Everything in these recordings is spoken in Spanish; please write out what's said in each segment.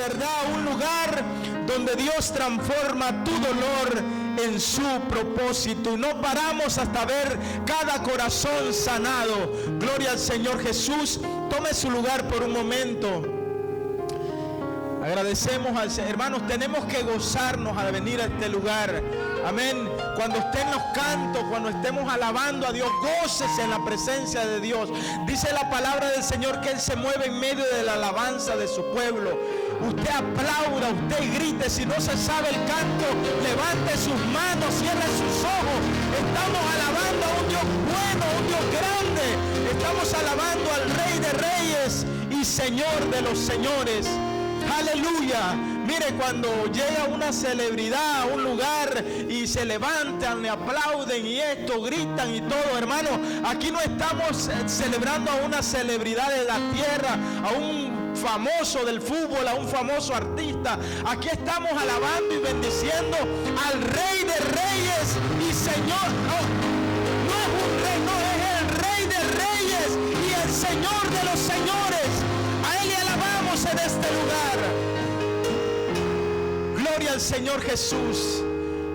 verdad, un lugar donde Dios transforma tu dolor en su propósito. Y no paramos hasta ver cada corazón sanado. Gloria al Señor Jesús. Tome su lugar por un momento. Agradecemos al Señor. Hermanos, tenemos que gozarnos al venir a este lugar. Amén. Cuando estén los cantos, cuando estemos alabando a Dios, gócese en la presencia de Dios. Dice la palabra del Señor que Él se mueve en medio de la alabanza de su pueblo. Usted aplauda, usted grite. Si no se sabe el canto, levante sus manos, cierre sus ojos. Estamos alabando a un Dios bueno, un Dios grande. Estamos alabando al Rey de Reyes y Señor de los Señores. Aleluya. Mire, cuando llega una celebridad a un lugar y se levantan, le aplauden y esto, gritan y todo, hermano, aquí no estamos celebrando a una celebridad de la tierra, a un famoso del fútbol, a un famoso artista. Aquí estamos alabando y bendiciendo al Rey de Reyes y Señor. No es un rey, no, es el Rey de Reyes y el Señor de los Señores. A Él le alabamos en este lugar. Gloria al Señor Jesús.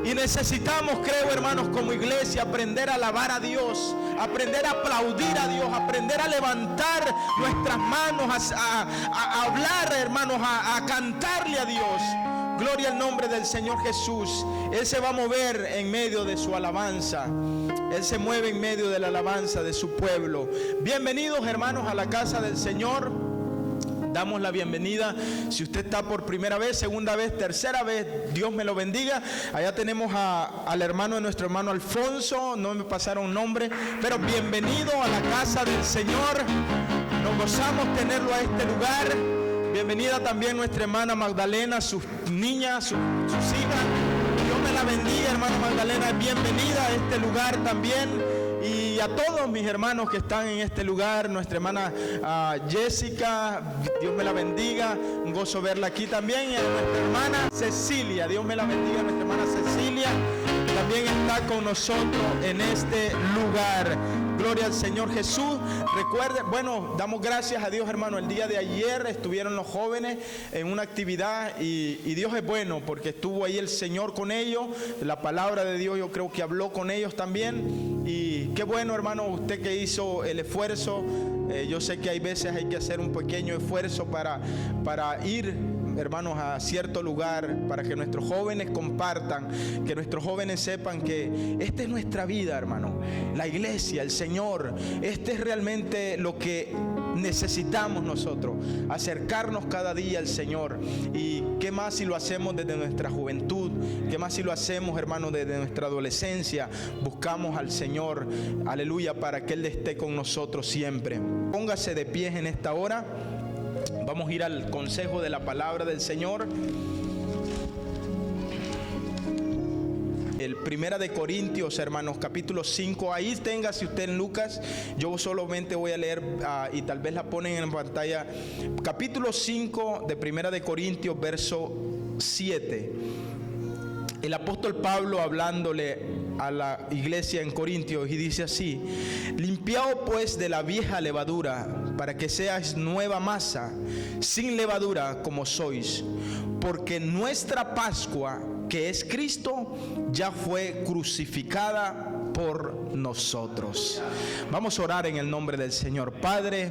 Y necesitamos, creo, hermanos, como iglesia, aprender a alabar a Dios, aprender a aplaudir a Dios, aprender a levantar nuestras manos, a hablar, hermanos, a cantarle a Dios. Gloria al nombre del Señor Jesús. Él se va a mover en medio de su alabanza. Él se mueve en medio de la alabanza de su pueblo. Bienvenidos, hermanos, a la casa del Señor. Damos la bienvenida. Si usted está por primera vez, segunda vez, tercera vez, Dios me lo bendiga. Allá tenemos al hermano de nuestro hermano Alfonso. No me pasaron nombre, pero bienvenido a la casa del Señor. Nos gozamos tenerlo a este lugar. Bienvenida también nuestra hermana Magdalena, sus niñas, sus hijas. Dios me la bendiga, hermana Magdalena. Bienvenida a este lugar también. Y a todos mis hermanos que están en este lugar, nuestra hermana Jessica, Dios me la bendiga, un gozo verla aquí también. Y a nuestra hermana Cecilia, Dios me la bendiga, nuestra hermana Cecilia también está con nosotros en este lugar. Gloria al Señor Jesús. Recuerde, bueno, damos gracias a Dios, hermano. El día de ayer estuvieron los jóvenes en una actividad y Dios es bueno porque estuvo ahí el Señor con ellos. La palabra de Dios yo creo que habló con ellos también. Y qué bueno, hermano, usted que hizo el esfuerzo. Yo sé que hay veces hay que hacer un pequeño esfuerzo para ir, hermanos, a cierto lugar, para que nuestros jóvenes compartan, que nuestros jóvenes sepan que esta es nuestra vida, hermano. La iglesia, el Señor, este es realmente lo que necesitamos nosotros, acercarnos cada día al Señor. Y qué más si lo hacemos desde nuestra juventud, qué más si lo hacemos, hermano, desde nuestra adolescencia. Buscamos al Señor, aleluya, para que Él esté con nosotros siempre. Póngase de pie en esta hora. Vamos a ir al consejo de la palabra del Señor. El Primera de Corintios, hermanos, capítulo 5. Ahí téngase usted en Lucas. Yo solamente voy a leer y tal vez la ponen en pantalla. Capítulo 5 de Primera de Corintios, verso 7. El apóstol Pablo hablándole a la iglesia en Corintios y dice así: limpiaos pues de la vieja levadura, para que seáis nueva masa, sin levadura como sois, porque nuestra Pascua, que es Cristo, ya fue crucificada por nosotros. Vamos a orar en el nombre del Señor. Padre,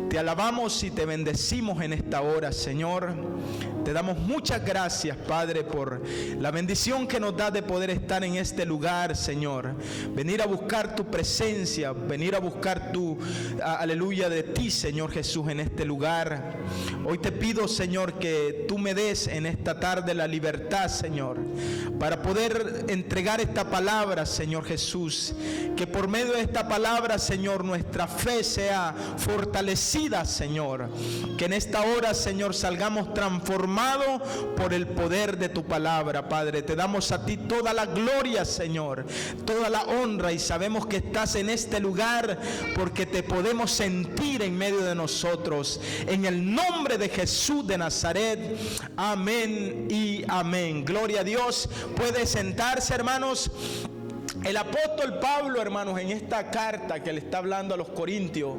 te alabamos y te bendecimos en esta hora, Señor. Te damos muchas gracias, Padre, por la bendición que nos da de poder estar en este lugar, Señor. Venir a buscar tu presencia, venir a buscar tu aleluya de ti, Señor Jesús, en este lugar. Hoy te pido, Señor, que tú me des en esta tarde la libertad, Señor, para poder entregar esta palabra, Señor Jesús. Que por medio de esta palabra, Señor, nuestra fe sea fortalecida, Señor. Que en esta hora, Señor, salgamos transformados por el poder de tu palabra, Padre. Te damos a ti toda la gloria, Señor, toda la honra, y sabemos que estás en este lugar porque te podemos sentir en medio de nosotros. En el nombre de Jesús de Nazaret, amén y amén. Gloria a Dios. Puede sentarse, hermanos. El apóstol Pablo, hermanos, en esta carta que le está hablando a los corintios,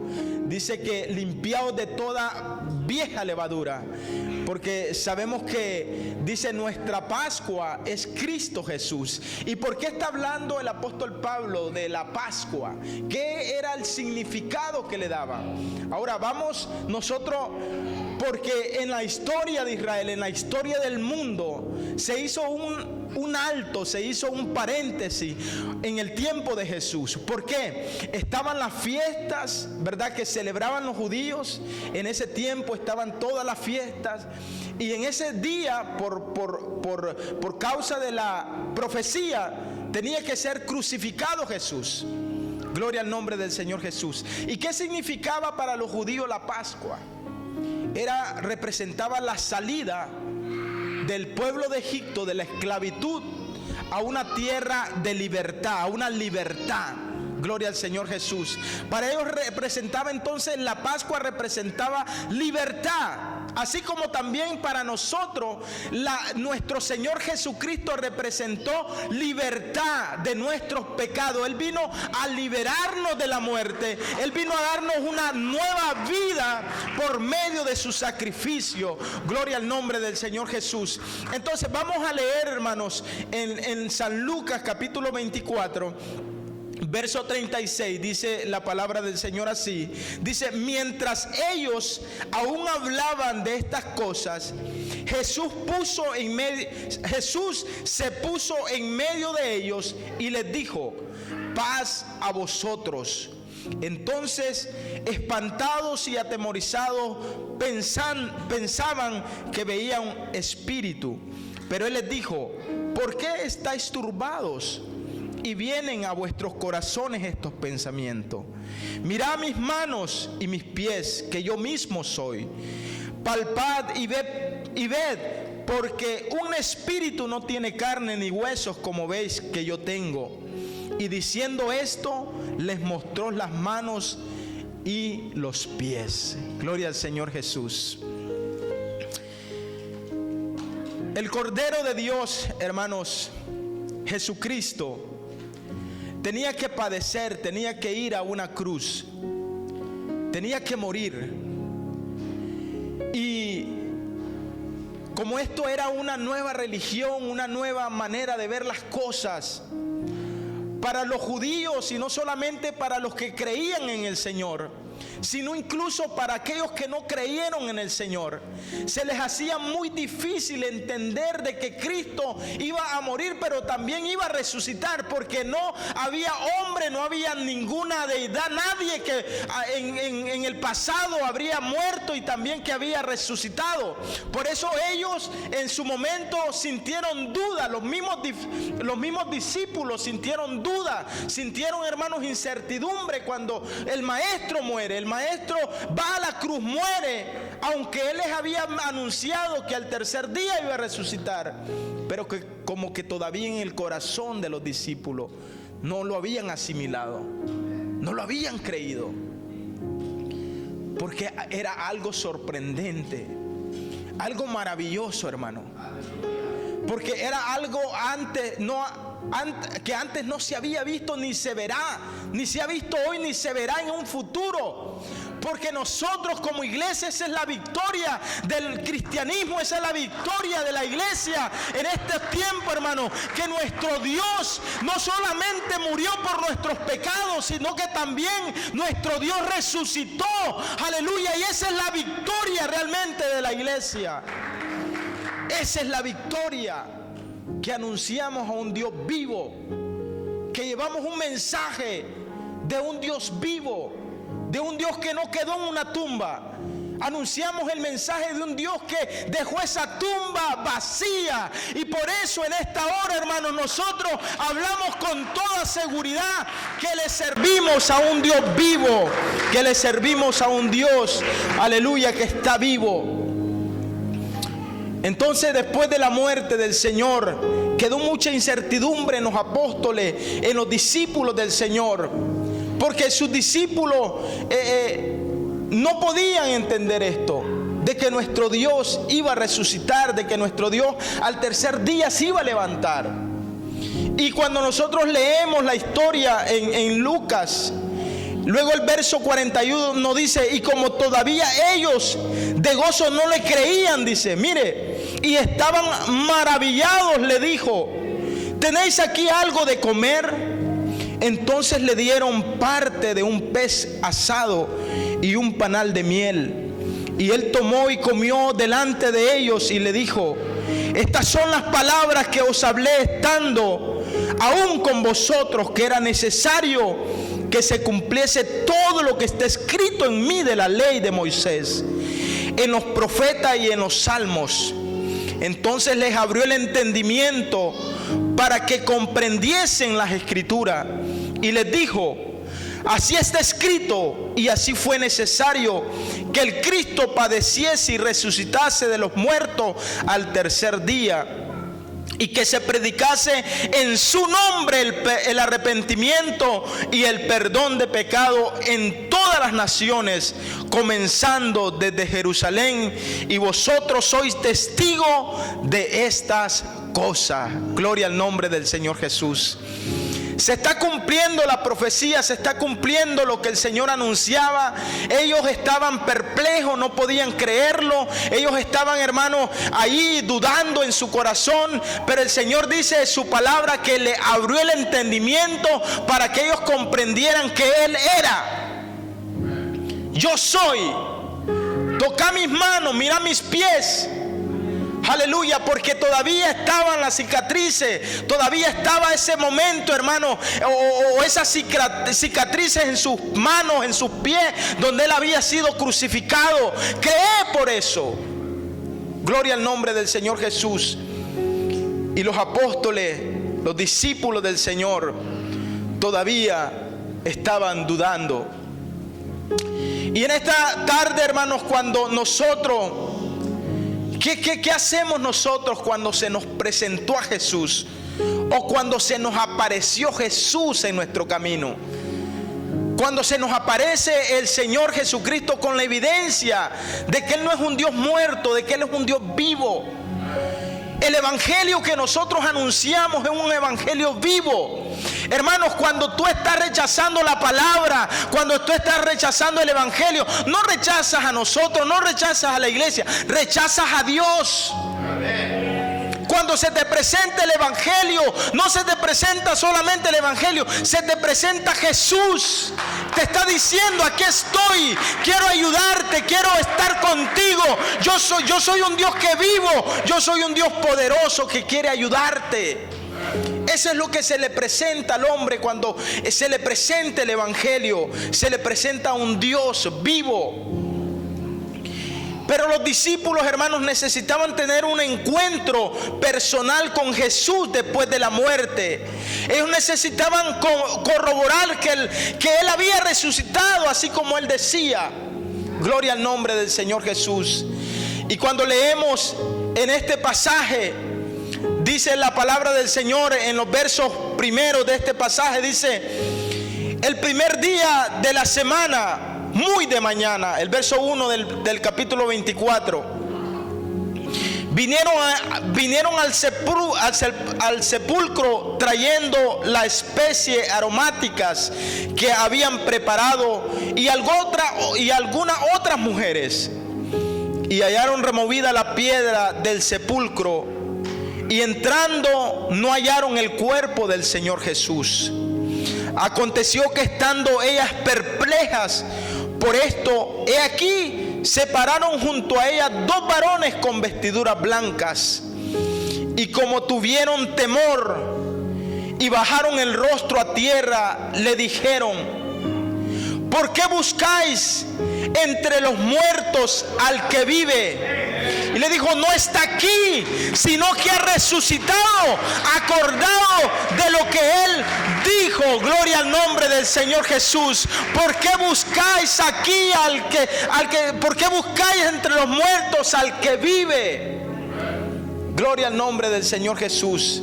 dice que limpiaos de toda vieja levadura. porque sabemos que dice nuestra Pascua es Cristo Jesús. ¿Y por qué está hablando el apóstol Pablo de la Pascua? ¿Qué era el significado que le daba? Ahora vamos nosotros, porque en la historia de Israel, en la historia del mundo, se hizo un alto, se hizo un paréntesis en el tiempo de Jesús. ¿Por qué? Estaban las fiestas, ¿verdad?, que celebraban los judíos. En ese tiempo estaban todas las fiestas, y en ese día, por causa de la profecía, tenía que ser crucificado Jesús. Gloria al nombre del Señor Jesús. ¿Y qué significaba para los judíos la Pascua? Representaba la salida del pueblo de Egipto, de la esclavitud, a una tierra de libertad, a una libertad. Gloria al Señor Jesús. Para ellos representaba entonces, la Pascua representaba libertad. Así como también para nosotros nuestro Señor Jesucristo representó libertad de nuestros pecados. Él vino a liberarnos de la muerte. Él vino a darnos una nueva vida por medio de su sacrificio. Gloria al nombre del Señor Jesús. Entonces vamos a leer, hermanos, en San Lucas capítulo 24. Verso 36, dice la palabra del Señor así. Dice: mientras ellos aún hablaban de estas cosas, Jesús se puso en medio de ellos y les dijo: paz a vosotros. Entonces, espantados y atemorizados, pensaban que veían un espíritu. Pero Él les dijo: ¿por qué estáis turbados? Y vienen a vuestros corazones estos pensamientos. Mirad mis manos y mis pies, que yo mismo soy. Palpad y ved, porque un espíritu no tiene carne ni huesos, como veis que yo tengo. Y diciendo esto, les mostró las manos y los pies. Gloria al Señor Jesús. El Cordero de Dios, hermanos, Jesucristo, tenía que padecer, tenía que ir a una cruz, tenía que morir. Y como esto era una nueva religión, una nueva manera de ver las cosas para los judíos, y no solamente para los que creían en el Señor, sino incluso para aquellos que no creyeron en el Señor, se les hacía muy difícil entender de que Cristo iba a morir, pero también iba a resucitar, porque no había hombre, no había ninguna deidad, nadie que en el pasado habría muerto y también que había resucitado. Por eso ellos en su momento sintieron duda, los mismos discípulos sintieron duda, sintieron, hermanos, incertidumbre cuando el maestro muere. El maestro va a la cruz, muere, aunque él les había anunciado que al tercer día iba a resucitar, pero que como que todavía en el corazón de los discípulos no lo habían asimilado, no lo habían creído, porque era algo sorprendente, algo maravilloso, hermano, porque era algo que antes no se había visto, ni se verá, ni se ha visto hoy, ni se verá en un futuro. Porque nosotros como iglesia, esa es la victoria del cristianismo, esa es la victoria de la iglesia en este tiempo, hermano, que nuestro Dios no solamente murió por nuestros pecados, sino que también nuestro Dios resucitó. Aleluya. Y esa es la victoria realmente de la iglesia. Esa es la victoria, que anunciamos a un Dios vivo, que llevamos un mensaje de un Dios vivo, de un Dios que no quedó en una tumba. Anunciamos el mensaje de un Dios que dejó esa tumba vacía. Y por eso en esta hora, hermanos, nosotros hablamos con toda seguridad que le servimos a un Dios vivo, que le servimos a un Dios, aleluya, que está vivo. Entonces, después de la muerte del Señor, quedó mucha incertidumbre en los apóstoles, en los discípulos del Señor, porque sus discípulos no podían entender esto, de que nuestro Dios iba a resucitar, de que nuestro Dios al tercer día se iba a levantar. Y cuando nosotros leemos la historia en Lucas Luego el verso 41 dice: y como todavía ellos de gozo no le creían, dice, mire, y estaban maravillados, le dijo: ¿tenéis aquí algo de comer? Entonces le dieron parte de un pez asado y un panal de miel. Y él tomó y comió delante de ellos y le dijo: estas son las palabras que os hablé estando aún con vosotros, que era necesario que se cumpliese todo lo que está escrito en mí de la ley de Moisés, en los profetas y en los salmos. Entonces les abrió el entendimiento para que comprendiesen las escrituras, y les dijo: así está escrito, y así fue necesario que el Cristo padeciese y resucitase de los muertos al tercer día, y que se predicase en su nombre el arrepentimiento y el perdón de pecado en todas las naciones, comenzando desde Jerusalén, y vosotros sois testigos de estas cosas. Gloria al nombre del Señor Jesús. Se está cumpliendo la profecía, se está cumpliendo lo que el Señor anunciaba. Ellos estaban perplejos, no podían creerlo. Ellos estaban, hermanos, ahí dudando en su corazón. Pero el Señor dice en su palabra que le abrió el entendimiento para que ellos comprendieran que Él era. Yo soy. Toca mis manos, mira mis pies. Aleluya, porque todavía estaban las cicatrices, todavía estaba ese momento, hermano, o esas cicatrices en sus manos, en sus pies, donde Él había sido crucificado. Cree por eso. Gloria al nombre del Señor Jesús. Y los apóstoles, los discípulos del Señor, todavía estaban dudando. Y en esta tarde, hermanos, cuando nosotros... ¿Qué hacemos nosotros cuando se nos presentó a Jesús? O cuando se nos apareció Jesús en nuestro camino. Cuando se nos aparece el Señor Jesucristo con la evidencia de que Él no es un Dios muerto, de que Él es un Dios vivo. El evangelio que nosotros anunciamos es un evangelio vivo. Hermanos, cuando tú estás rechazando la palabra, cuando tú estás rechazando el evangelio, no rechazas a nosotros, no rechazas a la iglesia, rechazas a Dios. Cuando se te presenta el evangelio, no se te presenta solamente el evangelio, se te presenta Jesús. Te está diciendo: aquí estoy, quiero ayudarte, quiero estar contigo. Yo soy un Dios que vivo, yo soy un Dios poderoso que quiere ayudarte. Eso es lo que se le presenta al hombre cuando se le presenta el evangelio. Se le presenta a un Dios vivo. Pero los discípulos, hermanos, necesitaban tener un encuentro personal con Jesús después de la muerte. Ellos necesitaban corroborar que Él había resucitado, así como Él decía. Gloria al nombre del Señor Jesús. Y cuando leemos en este pasaje, dice la palabra del Señor en los versos primeros de este pasaje, dice: el primer día de la semana, muy de mañana, el verso 1 del capítulo 24, vinieron al sepulcro trayendo la especie aromáticas que habían preparado y algunas otras mujeres, y hallaron removida la piedra del sepulcro, y entrando no hallaron el cuerpo del Señor Jesús. Aconteció que estando ellas perplejas por esto, he aquí, se pararon junto a ellas dos varones con vestiduras blancas, y como tuvieron temor y bajaron el rostro a tierra, le dijeron: ¿por qué buscáis entre los muertos al que vive? Y le dijo: no está aquí, sino que ha resucitado, acordado de lo que Él dijo. Gloria al nombre del Señor Jesús. ¿Por qué buscáis aquí por qué buscáis entre los muertos al que vive? Gloria al nombre del Señor Jesús.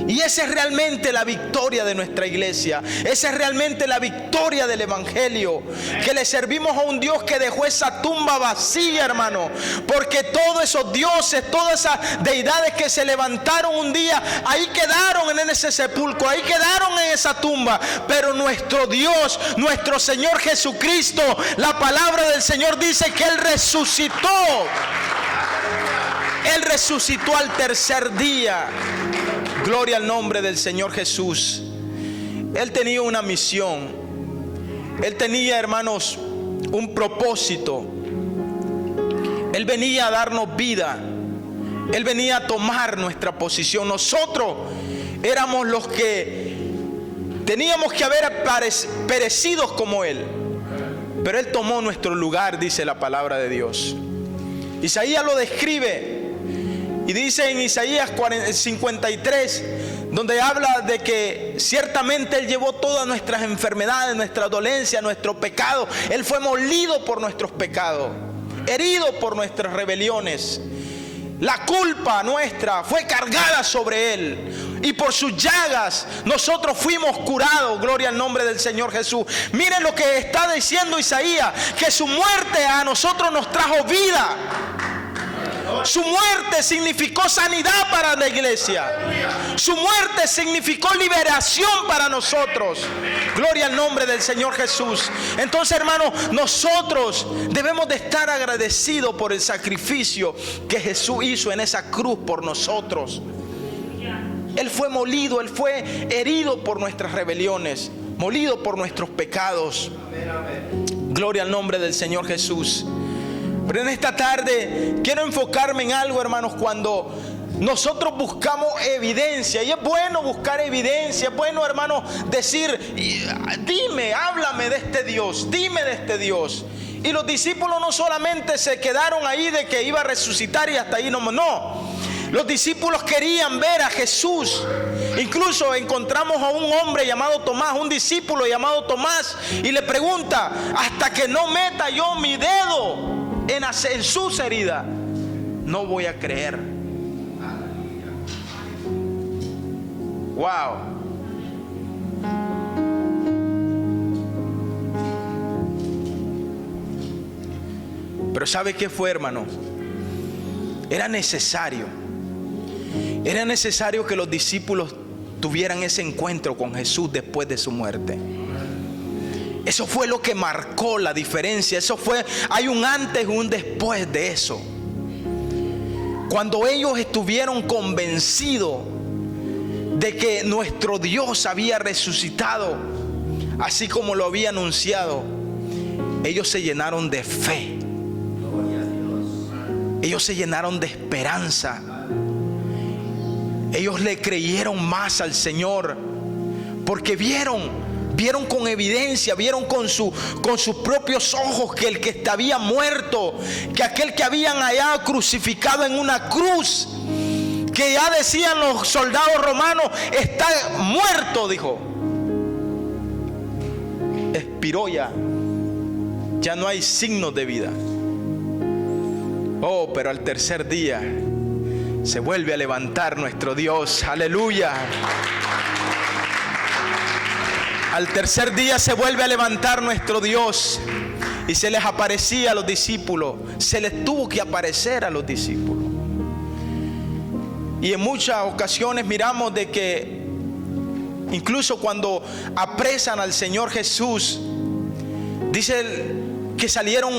Y esa es realmente la victoria de nuestra iglesia. Esa es realmente la victoria del evangelio. Que le servimos a un Dios que dejó esa tumba vacía, hermano. Porque todos esos dioses, todas esas deidades que se levantaron un día, ahí quedaron en ese sepulcro, ahí quedaron en esa tumba. Pero nuestro Dios, nuestro Señor Jesucristo, la palabra del Señor dice que Él resucitó. Él resucitó al tercer día. Gloria al nombre del Señor Jesús. Él tenía una misión. Él tenía, hermanos, un propósito. Él venía a darnos vida. Él venía a tomar nuestra posición. Nosotros éramos los que teníamos que haber perecido como Él. Pero Él tomó nuestro lugar, dice la palabra de Dios. Isaías lo describe. Y dice en Isaías 53, donde habla de que ciertamente Él llevó todas nuestras enfermedades, nuestras dolencias, nuestro pecado. Él fue molido por nuestros pecados, herido por nuestras rebeliones. La culpa nuestra fue cargada sobre Él. Y por sus llagas nosotros fuimos curados. Gloria al nombre del Señor Jesús. Miren lo que está diciendo Isaías, que su muerte a nosotros nos trajo vida. Su muerte significó sanidad para la iglesia. Su muerte significó liberación para nosotros. Gloria al nombre del Señor Jesús. Entonces, hermanos, nosotros debemos de estar agradecidos por el sacrificio que Jesús hizo en esa cruz por nosotros. Él fue molido, Él fue herido por nuestras rebeliones, molido por nuestros pecados. Gloria al nombre del Señor Jesús. Pero en esta tarde quiero enfocarme en algo, hermanos, cuando nosotros buscamos evidencia. Y es bueno buscar evidencia, es bueno, hermanos, decir, dime, háblame de este Dios, dime de este Dios. Y los discípulos no solamente se quedaron ahí de que iba a resucitar y hasta ahí no. Los discípulos querían ver a Jesús. Incluso encontramos a un hombre llamado Tomás, un discípulo llamado Tomás, y le pregunta, hasta que no meta yo mi dedo en sus heridas, no voy a creer. Wow. Pero ¿sabe qué fue, hermano? Era necesario que los discípulos tuvieran ese encuentro con Jesús después de su muerte. Eso fue lo que marcó la diferencia. Hay un antes y un después de eso. Cuando ellos estuvieron convencidos de que nuestro Dios había resucitado, así como lo había anunciado, ellos se llenaron de fe. Ellos se llenaron de esperanza. Ellos le creyeron más al Señor, porque vieron con evidencia, vieron con sus propios ojos que el que había muerto, que aquel que habían allá crucificado en una cruz, que ya decían los soldados romanos, está muerto, dijo, expiró ya no hay signos de vida. Oh, pero al tercer día se vuelve a levantar nuestro Dios. Aleluya. Al tercer día se vuelve a levantar nuestro Dios. Y se les aparecía a los discípulos. Se les tuvo que aparecer a los discípulos. Y en muchas ocasiones miramos de que incluso cuando apresan al Señor Jesús, dice que salieron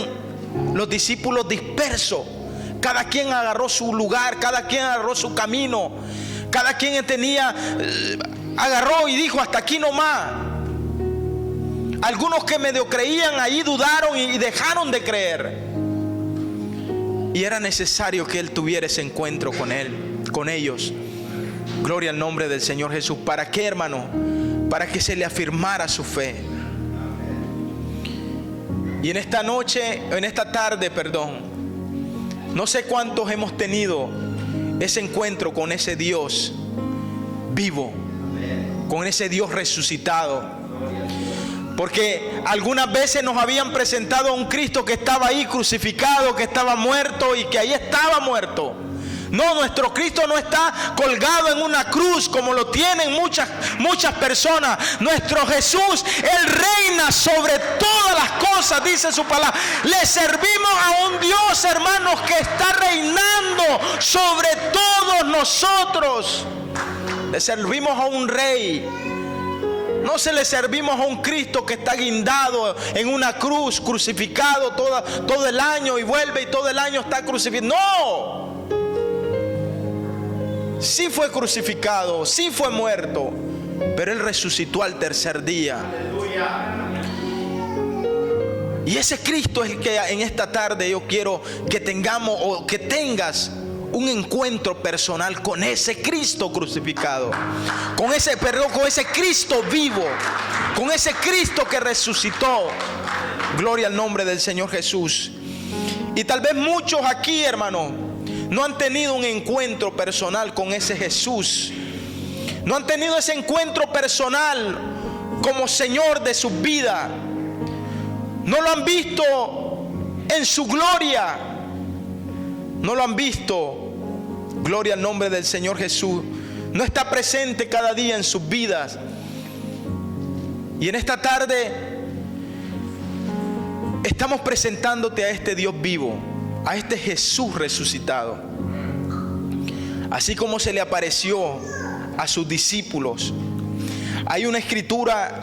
los discípulos dispersos. Cada quien agarró su lugar, cada quien agarró su camino, cada quien agarró y dijo, hasta aquí nomás. Algunos que medio creían ahí dudaron y dejaron de creer. Y era necesario que Él tuviera ese encuentro con ellos. Gloria al nombre del Señor Jesús. ¿Para qué, hermano? Para que se le afirmara su fe. Y en esta tarde, no sé cuántos hemos tenido ese encuentro con ese Dios vivo, con ese Dios resucitado. Porque algunas veces nos habían presentado a un Cristo que estaba ahí crucificado, que estaba muerto y que ahí estaba muerto. No, nuestro Cristo no está colgado en una cruz como lo tienen muchas personas. Nuestro Jesús, Él reina sobre todas las cosas, dice su palabra. Le servimos a un Dios, hermanos, que está reinando sobre todos nosotros. Le servimos a un rey. No se le servimos a un Cristo que está guindado en una cruz, crucificado todo el año y vuelve y todo el año está crucificado. No. Sí fue crucificado, sí fue muerto, pero Él resucitó al tercer día. Y ese Cristo es el que en esta tarde yo quiero que tengamos, o que tengas un encuentro personal con ese Cristo crucificado, con ese Cristo vivo, con ese Cristo que resucitó. Gloria al nombre del Señor Jesús. Y tal vez muchos aquí, hermano, no han tenido un encuentro personal con ese Jesús. No han tenido ese encuentro personal como Señor de su vida. No lo han visto en su gloria. No lo han visto. Gloria al nombre del Señor Jesús. No está presente cada día en sus vidas. Y en esta tarde estamos presentándote a este Dios vivo, a este Jesús resucitado. Así como se le apareció a sus discípulos. Hay una escritura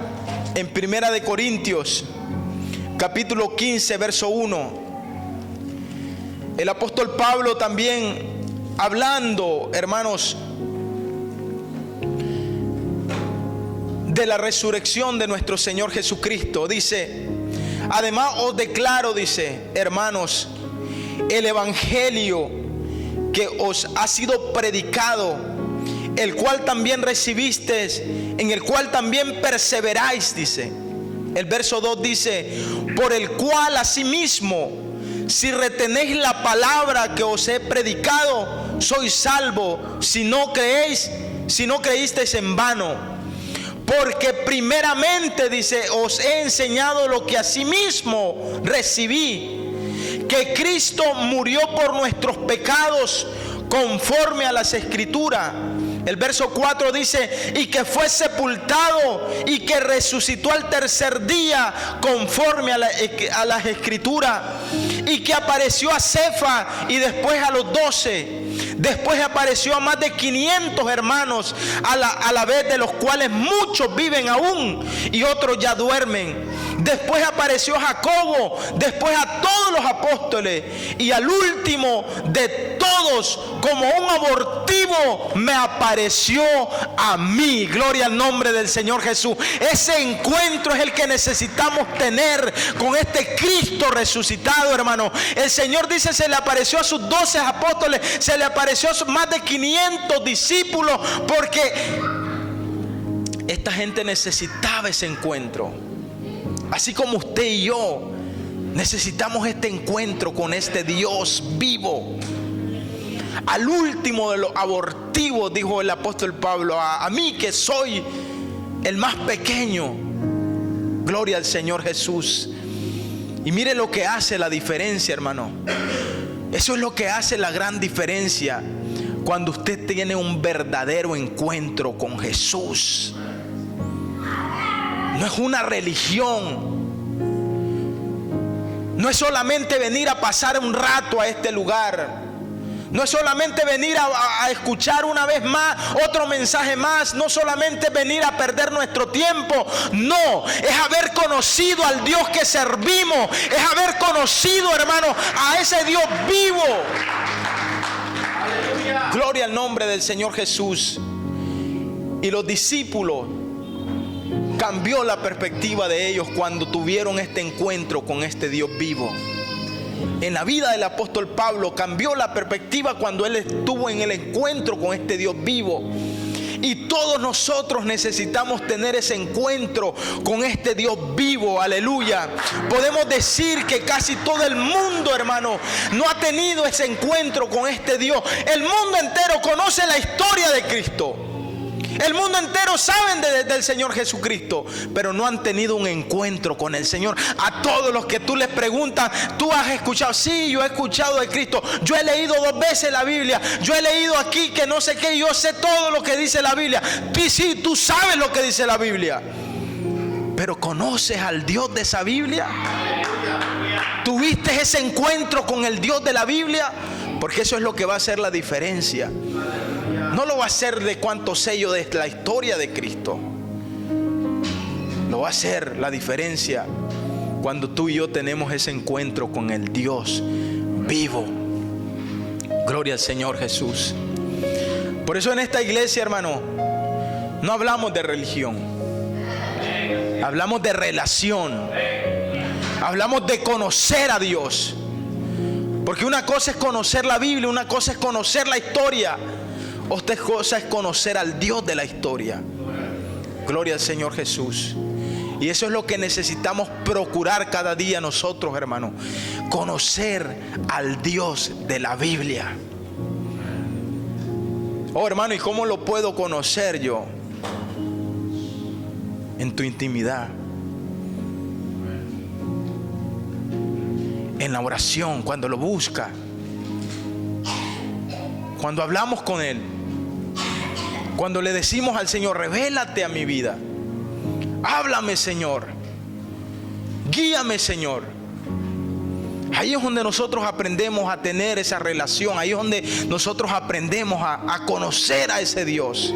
en Primera de Corintios, capítulo 15, verso 1. El apóstol Pablo también, hablando, hermanos, de la resurrección de nuestro Señor Jesucristo, dice: además os declaro, dice, hermanos, el evangelio que os ha sido predicado, el cual también recibisteis, en el cual también perseveráis, dice. El verso 2 dice: por el cual asimismo, si retenéis la palabra que os he predicado, sois salvo, si no creísteis en vano. Porque primeramente, dice, os he enseñado lo que asimismo recibí, que Cristo murió por nuestros pecados conforme a las Escrituras. El verso 4 dice: y que fue sepultado y que resucitó al tercer día conforme a las Escrituras, y que apareció a Cefas y después a los 12. Después apareció a más de 500 hermanos a la vez, de los cuales muchos viven aún y otros ya duermen. Después apareció a Jacobo, después a todos los apóstoles, y al último de todos, como un abortivo, me apareció a mí. Gloria al nombre del Señor Jesús. Ese encuentro es el que necesitamos tener con este Cristo resucitado, hermano. El Señor dice: se le apareció a sus 12 apóstoles, se le apareció a sus más de 500 discípulos, porque esta gente necesitaba ese encuentro. Así como usted y yo necesitamos este encuentro con este Dios vivo. Al último de los abortivos, dijo el apóstol Pablo, a mí que soy el más pequeño. Gloria al Señor Jesús. Y mire lo que hace la diferencia, hermano. Eso es lo que hace la gran diferencia cuando usted tiene un verdadero encuentro con Jesús. No es una religión. No es solamente venir a pasar un rato a este lugar. No es solamente venir a escuchar una vez más otro mensaje más. No solamente venir a perder nuestro tiempo. No, es haber conocido al Dios que servimos. Es haber conocido, hermano, a ese Dios vivo. Aleluya. Gloria al nombre del Señor Jesús. Y los discípulos, cambió la perspectiva de ellos cuando tuvieron este encuentro con este Dios vivo. En la vida del apóstol Pablo cambió la perspectiva cuando él estuvo en el encuentro con este Dios vivo. Y todos nosotros necesitamos tener ese encuentro con este Dios vivo. Aleluya. Podemos decir que casi todo el mundo, hermano, no ha tenido ese encuentro con este Dios. El mundo entero conoce la historia de Cristo. El mundo entero saben del Señor Jesucristo, pero no han tenido un encuentro con el Señor. A todos los que tú les preguntas, ¿tú has escuchado? Sí, yo he escuchado de Cristo. Yo he leído 2 veces la Biblia. Yo he leído aquí que no sé qué. Yo sé todo lo que dice la Biblia. Sí, tú sabes lo que dice la Biblia. Pero ¿conoces al Dios de esa Biblia? ¿Tuviste ese encuentro con el Dios de la Biblia? Porque eso es lo que va a hacer la diferencia. No lo va a hacer de cuánto sé yo de la historia de Cristo. Lo va a hacer la diferencia cuando tú y yo tenemos ese encuentro con el Dios vivo. Gloria al Señor Jesús. Por eso en esta iglesia, hermano, no hablamos de religión. Hablamos de relación. Hablamos de conocer a Dios. Porque una cosa es conocer la Biblia, una cosa es conocer la historia, otra cosa es conocer al Dios de la historia. Gloria al Señor Jesús. Y eso es lo que necesitamos procurar cada día nosotros, hermanos. Conocer al Dios de la Biblia. Oh, hermano, ¿y cómo lo puedo conocer yo? En tu intimidad. En la oración, cuando lo busca, cuando hablamos con Él, cuando le decimos al Señor, revélate a mi vida, háblame, Señor, guíame, Señor. Ahí es donde nosotros aprendemos a tener esa relación. Ahí es donde nosotros aprendemos a conocer a ese Dios.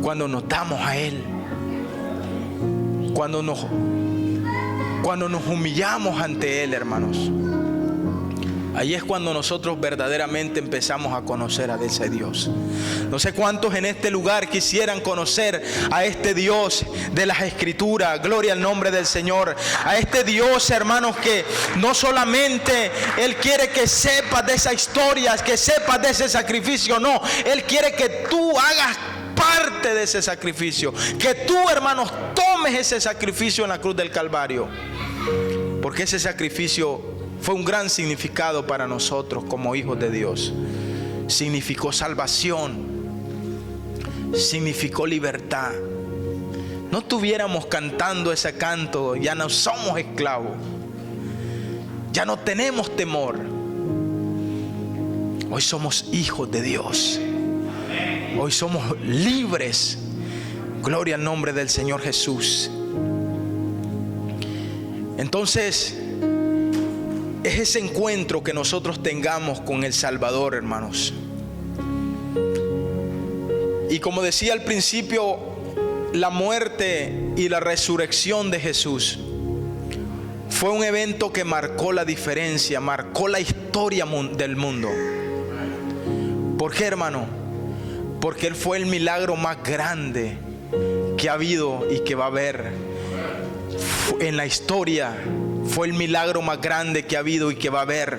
Cuando nos damos a Él, cuando nos humillamos ante Él, hermanos. Ahí es cuando nosotros verdaderamente empezamos a conocer a ese Dios. No sé cuántos en este lugar quisieran conocer a este Dios de las Escrituras. Gloria al nombre del Señor. A este Dios, hermanos, que no solamente Él quiere que sepas de esa historia, que sepas de ese sacrificio. No, Él quiere que tú hagas parte de ese sacrificio. Que tú, hermanos, tomes ese sacrificio en la cruz del Calvario. Porque ese sacrificio fue un gran significado para nosotros como hijos de Dios. Significó salvación, significó libertad. No estuviéramos cantando ese canto, ya no somos esclavos, ya no tenemos temor. Hoy somos hijos de Dios. Hoy somos libres. Gloria al nombre del Señor Jesús. Entonces, es ese encuentro que nosotros tengamos con el Salvador, hermanos. Y como decía al principio, la muerte y la resurrección de Jesús fue un evento que marcó la diferencia, marcó la historia del mundo. ¿Por qué, hermano? Porque Él fue el milagro más grande que ha habido y que va a haber en la historia. Fue el milagro más grande que ha habido y que va a haber.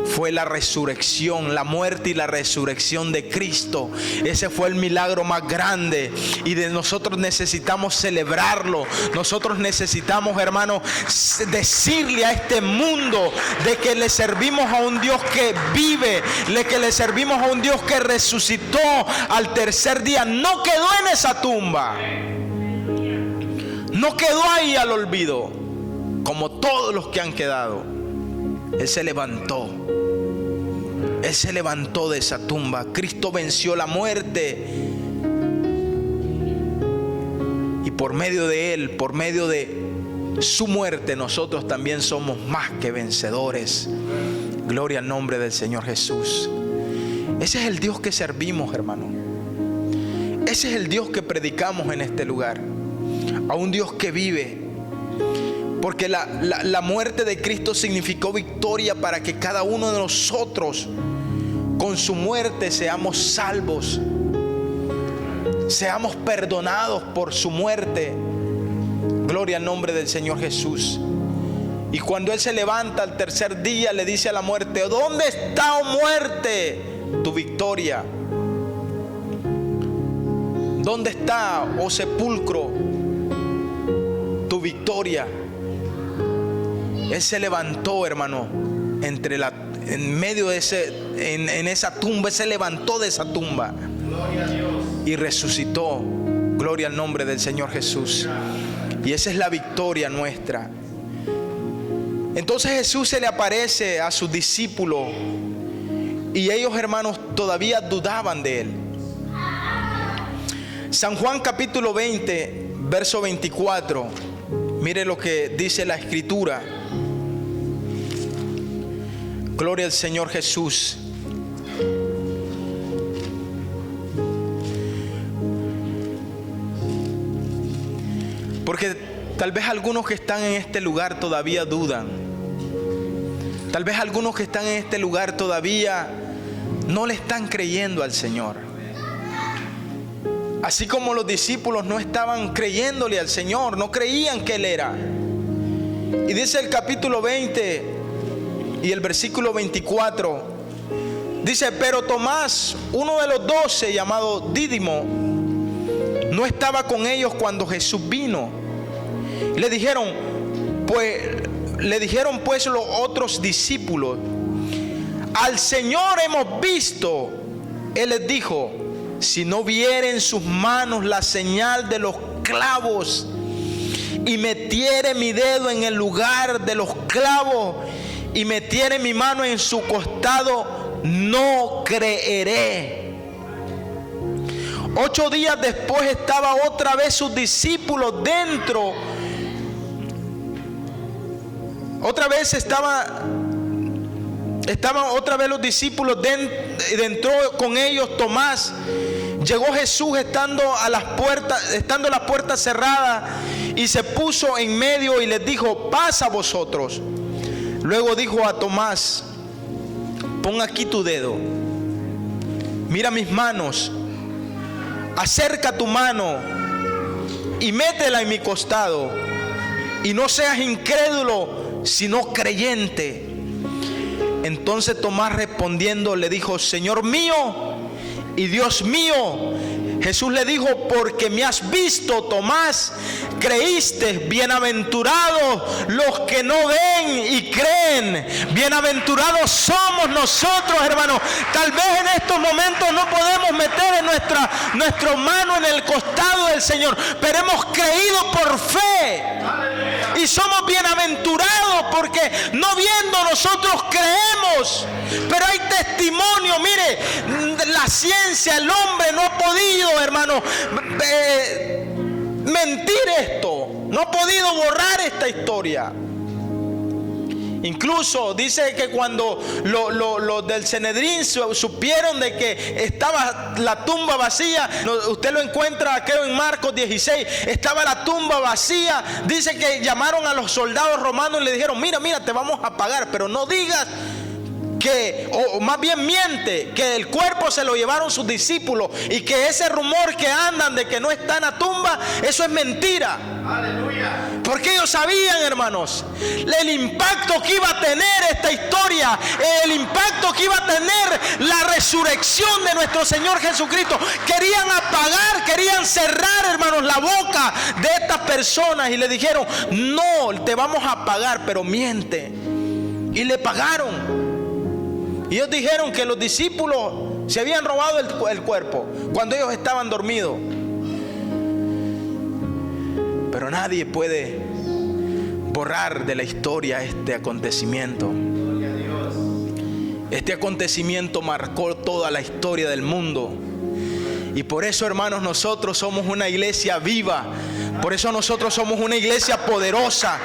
Fue la resurrección, la muerte y la resurrección de Cristo. Ese fue el milagro más grande y nosotros necesitamos celebrarlo. Nosotros necesitamos, hermanos, decirle a este mundo de que le servimos a un Dios que vive, de que le servimos a un Dios que resucitó al tercer día. No quedó en esa tumba, no quedó ahí al olvido como todos los que han quedado. Él se levantó. Él se levantó de esa tumba. Cristo venció la muerte. Y por medio de Él, por medio de su muerte, nosotros también somos más que vencedores. Gloria al nombre del Señor Jesús. Ese es el Dios que servimos, hermano. Ese es el Dios que predicamos en este lugar. A un Dios que vive. Porque la muerte de Cristo significó victoria para que cada uno de nosotros con su muerte seamos salvos, seamos perdonados por su muerte. Gloria al nombre del Señor Jesús. Y cuando Él se levanta al tercer día, le dice a la muerte: ¿dónde está, oh muerte, tu victoria? ¿Dónde está, oh sepulcro, tu victoria? Él se levantó, hermano, en medio de en esa tumba. Él se levantó de esa tumba. Gloria a Dios. y resucitó. Gloria al nombre del Señor Jesús. Y esa es la victoria nuestra. Entonces Jesús se le aparece a sus discípulos y ellos, hermanos, todavía dudaban de él. San Juan capítulo 20, verso 24. Mire lo que dice la Escritura. Gloria al Señor Jesús. Porque tal vez algunos que están en este lugar todavía dudan. Tal vez algunos que están en este lugar todavía no le están creyendo al Señor. Así como los discípulos no estaban creyéndole al Señor, no creían que Él era. Y dice el capítulo 20 y el versículo 24. Dice, pero Tomás, uno de los 12, llamado Dídimo, no estaba con ellos cuando Jesús vino. Le dijeron pues los otros discípulos, al Señor hemos visto. Él les dijo, si no viere en sus manos la señal de los clavos y metiere mi dedo en el lugar de los clavos y metiere mi mano en su costado, no creeré. 8 días después estaba otra vez sus discípulos dentro. Otra vez estaban otra vez los discípulos dentro con ellos Tomás. Llegó Jesús estando las puertas cerradas y se puso en medio y les dijo, pasa vosotros. Luego dijo a Tomás, pon aquí tu dedo, mira mis manos, acerca tu mano y métela en mi costado, y no seas incrédulo sino creyente. Entonces Tomás respondiendo le dijo, Señor mío y Dios mío. Jesús le dijo, porque me has visto, Tomás, creíste. Bienaventurados los que no ven y creen. Bienaventurados somos nosotros, hermanos. Tal vez en estos momentos no podemos meter nuestra mano en el costado del Señor, pero hemos creído por fe. Y somos bienaventurados porque no viendo nosotros creemos. Pero hay testimonio. Mire, la ciencia, el hombre no ha podido, hermano, mentir esto. No ha podido borrar esta historia. Incluso dice que cuando los del Sanedrín supieron de que estaba la tumba vacía, usted lo encuentra creo en Marcos 16, estaba la tumba vacía. Dice que llamaron a los soldados romanos y le dijeron, mira, te vamos a pagar, pero no digas que, o más bien miente, que el cuerpo se lo llevaron sus discípulos y que ese rumor que andan de que no está en la tumba, eso es mentira. Aleluya. Porque ellos sabían, hermanos, el impacto que iba a tener esta historia, el impacto que iba a tener la resurrección de nuestro Señor Jesucristo. Querían apagar, querían cerrar, hermanos, la boca de estas personas y le dijeron, no, te vamos a pagar, pero miente. Y le pagaron. Y ellos dijeron que los discípulos se habían robado el cuerpo cuando ellos estaban dormidos. Pero nadie puede borrar de la historia este acontecimiento. Este acontecimiento marcó toda la historia del mundo. Y por eso, hermanos, nosotros somos una iglesia viva. Por eso nosotros somos una iglesia poderosa.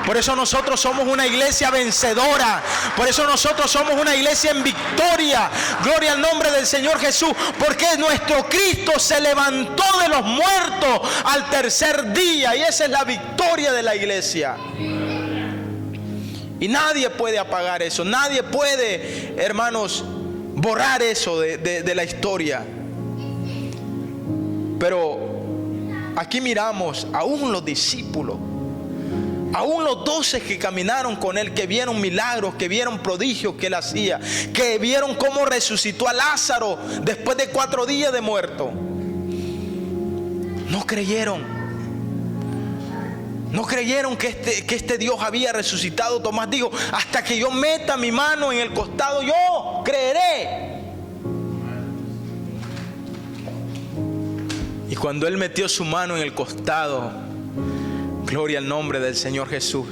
Por eso nosotros somos una iglesia vencedora. Por eso nosotros somos una iglesia en victoria. Gloria al nombre del Señor Jesús. Porque nuestro Cristo se levantó de los muertos al tercer día. Y esa es la victoria de la iglesia. Y nadie puede apagar eso. Nadie puede, hermanos, borrar eso de la historia. Pero aquí miramos aún los discípulos, aún los 12 que caminaron con él, que vieron milagros, que vieron prodigios que él hacía, que vieron cómo resucitó a Lázaro después de 4 días de muerto. No creyeron. No creyeron que este Dios había resucitado. Tomás dijo, hasta que yo meta mi mano en el costado, yo creeré. Y cuando Él metió su mano en el costado, gloria al nombre del Señor Jesús.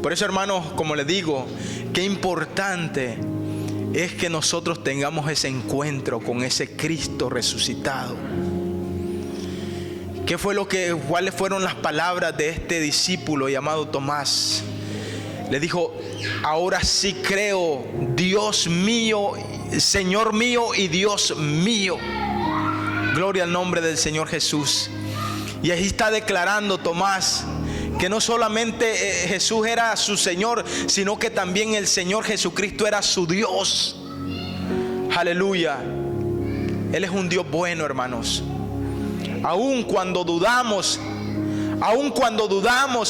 Por eso, hermanos, como les digo, qué importante es que nosotros tengamos ese encuentro con ese Cristo resucitado. ¿Cuáles fueron las palabras de este discípulo llamado Tomás? Le dijo: ahora sí creo, Dios mío, Señor mío y Dios mío. Gloria al nombre del Señor Jesús. Y ahí está declarando Tomás que no solamente Jesús era su Señor, sino que también el Señor Jesucristo era su Dios. Aleluya. Él es un Dios bueno, hermanos. Aun cuando dudamos,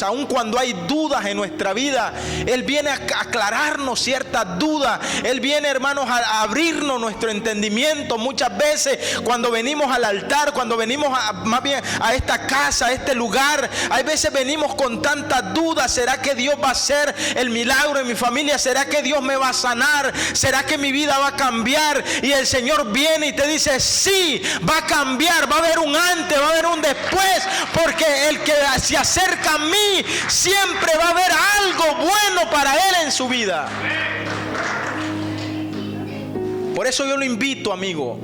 aun cuando hay dudas en nuestra vida, Él viene a aclararnos ciertas dudas. Él viene, hermanos, a abrirnos nuestro entendimiento. Muchas veces cuando venimos al altar, cuando venimos más bien a esta casa, a este lugar, hay veces venimos con tantas dudas. ¿Será que Dios va a hacer el milagro en mi familia? ¿Será que Dios me va a sanar? ¿Será que mi vida va a cambiar? Y el Señor viene y te dice: sí, va a cambiar, va a haber un antes, va a haber un después, porque el que se acerca a mí siempre va a haber algo bueno para él en su vida. Por eso yo lo invito, amigo,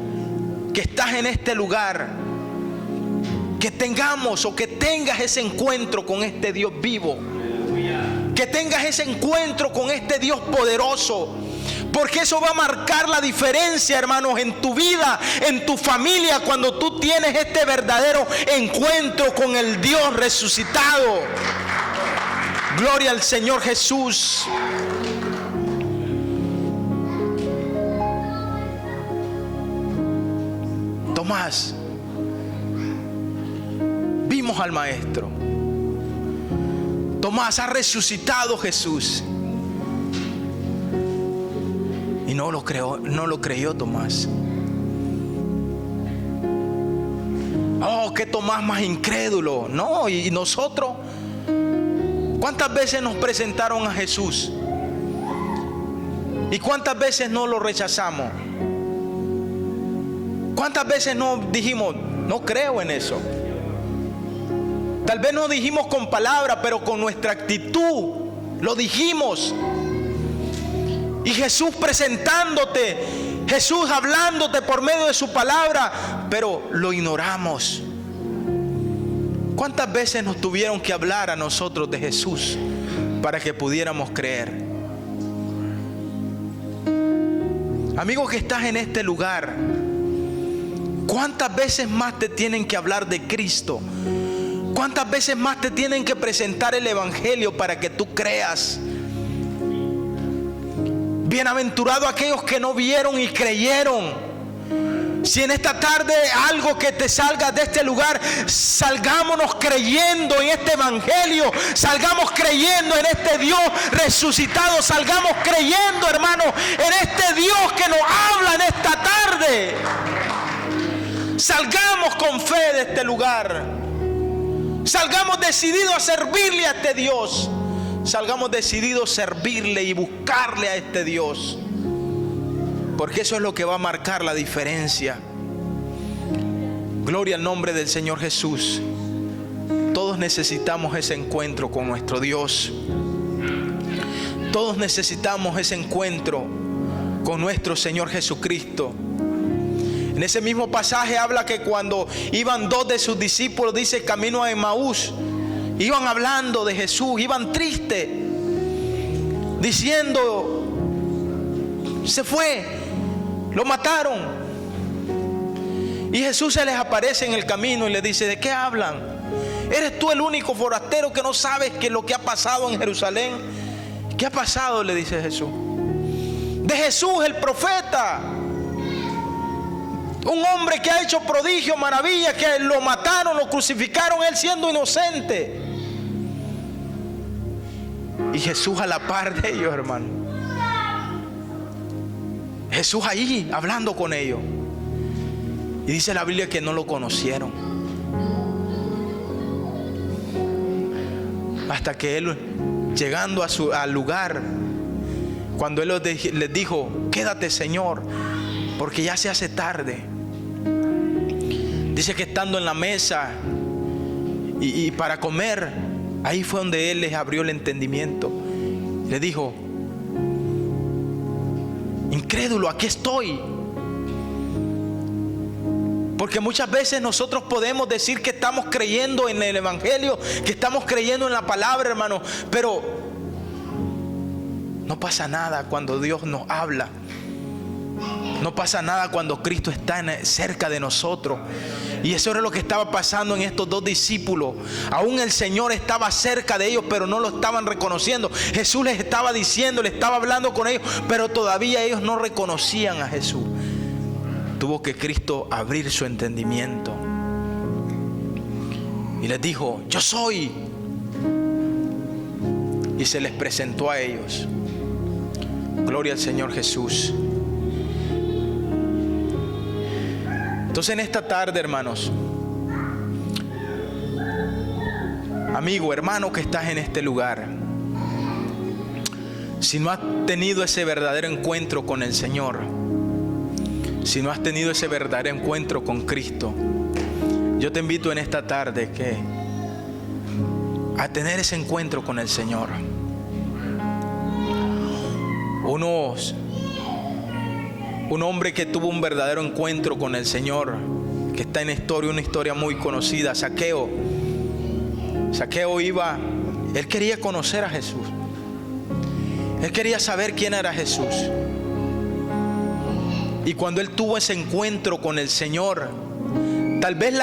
que estás en este lugar, que tengamos o que tengas ese encuentro con este Dios vivo, que tengas ese encuentro con este Dios poderoso. Porque eso va a marcar la diferencia, hermanos, en tu vida, en tu familia, cuando tú tienes este verdadero encuentro con el Dios resucitado. Gloria al Señor Jesús. Tomás, vimos al Maestro. Tomás, ha resucitado Jesús. Y no lo creyó Tomás. Oh, qué Tomás más incrédulo. No, y nosotros, ¿cuántas veces nos presentaron a Jesús? ¿Y cuántas veces no lo rechazamos? ¿Cuántas veces no dijimos: no creo en eso? Tal vez no dijimos con palabras, pero con nuestra actitud lo dijimos. Y Jesús presentándote, Jesús hablándote por medio de su palabra, pero lo ignoramos. ¿Cuántas veces nos tuvieron que hablar a nosotros de Jesús para que pudiéramos creer? Amigo que estás en este lugar, ¿cuántas veces más te tienen que hablar de Cristo? ¿Cuántas veces más te tienen que presentar el Evangelio para que tú creas? Bienaventurados aquellos que no vieron y creyeron. Si en esta tarde algo que te salga de este lugar, salgámonos creyendo en este Evangelio, salgamos creyendo en este Dios resucitado, salgamos creyendo, hermano, en este Dios que nos habla en esta tarde. Salgamos con fe de este lugar, salgamos decididos a servirle a este Dios. Salgamos decididos a servirle y buscarle a este Dios, porque eso es lo que va a marcar la diferencia. Gloria al nombre del Señor Jesús. Todos necesitamos ese encuentro con nuestro Dios. Todos necesitamos ese encuentro con nuestro Señor Jesucristo. En ese mismo pasaje habla que cuando iban dos de sus discípulos, dice, camino a Emaús, iban hablando de Jesús, iban tristes, diciendo: se fue, lo mataron. Y Jesús se les aparece en el camino y les dice: ¿de qué hablan? ¿Eres tú el único forastero que no sabes que lo que ha pasado en Jerusalén? ¿Qué ha pasado?, le dice Jesús. De Jesús, el profeta, un hombre que ha hecho prodigios, maravillas, que lo mataron, lo crucificaron, él siendo inocente. Y Jesús a la par de ellos, hermano. Jesús ahí hablando con ellos. Y dice la Biblia que no lo conocieron. Hasta que él, llegando al lugar, cuando él les dijo: quédate, Señor, porque ya se hace tarde. Dice que estando en la mesa y para comer, ahí fue donde Él les abrió el entendimiento. Le dijo: incrédulo, aquí estoy. Porque muchas veces nosotros podemos decir que estamos creyendo en el Evangelio, que estamos creyendo en la palabra, hermano, pero no pasa nada cuando Dios nos habla. No pasa nada cuando Cristo está cerca de nosotros. Y eso era lo que estaba pasando en estos dos discípulos. Aún el Señor estaba cerca de ellos, pero no lo estaban reconociendo. Jesús les estaba diciendo, les estaba hablando con ellos, pero todavía ellos no reconocían a Jesús. Tuvo que Cristo abrir su entendimiento y les dijo: yo soy. Y se les presentó a ellos. Gloria al Señor Jesús. Entonces en esta tarde, hermanos, amigo, hermano que estás en este lugar, si no has tenido ese verdadero encuentro con el Señor, si no has tenido ese verdadero encuentro con Cristo, yo te invito en esta tarde a tener ese encuentro con el Señor. Un hombre que tuvo un verdadero encuentro con el Señor, que está en una historia muy conocida, Zaqueo. Zaqueo él quería conocer a Jesús. Él quería saber quién era Jesús. Y cuando él tuvo ese encuentro con el Señor, tal vez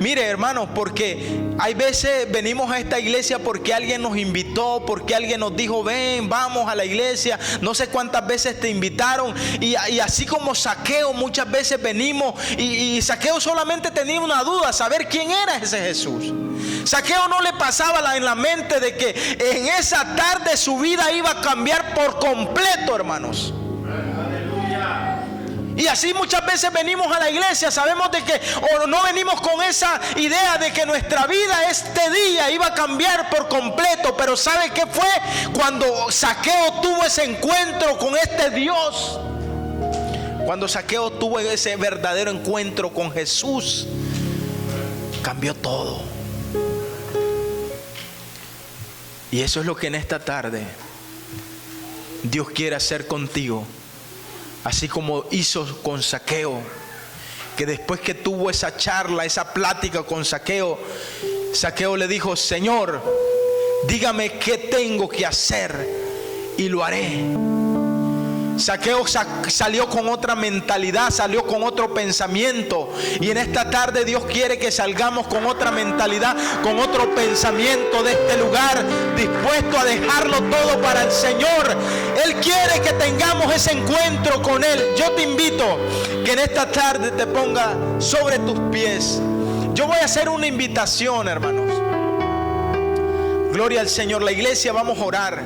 mire, hermanos, porque hay veces venimos a esta iglesia porque alguien nos invitó, porque alguien nos dijo: ven, vamos a la iglesia. No sé cuántas veces te invitaron. Y así como Zaqueo, muchas veces venimos y Zaqueo solamente tenía una duda: saber quién era ese Jesús. Zaqueo no le pasaba en la mente de que en esa tarde su vida iba a cambiar por completo, hermanos. Y así muchas veces venimos a la iglesia, sabemos de que, o no venimos con esa idea de que nuestra vida este día iba a cambiar por completo. Pero ¿sabe qué fue? Cuando Zaqueo tuvo ese encuentro con este Dios, cuando Zaqueo tuvo ese verdadero encuentro con Jesús, cambió todo. Y eso es lo que en esta tarde Dios quiere hacer contigo. Así como hizo con Zaqueo, que después que tuvo esa charla, esa plática con Zaqueo, Zaqueo le dijo: Señor, dígame qué tengo que hacer y lo haré. Zaqueo salió con otra mentalidad, salió con otro pensamiento. Y en esta tarde Dios quiere que salgamos con otra mentalidad, con otro pensamiento de este lugar, dispuesto a dejarlo todo para el Señor. Él quiere que tengamos ese encuentro con Él. Yo te invito que en esta tarde te pongas sobre tus pies. Yo voy a hacer una invitación, hermanos. Gloria al Señor. La iglesia, vamos a orar.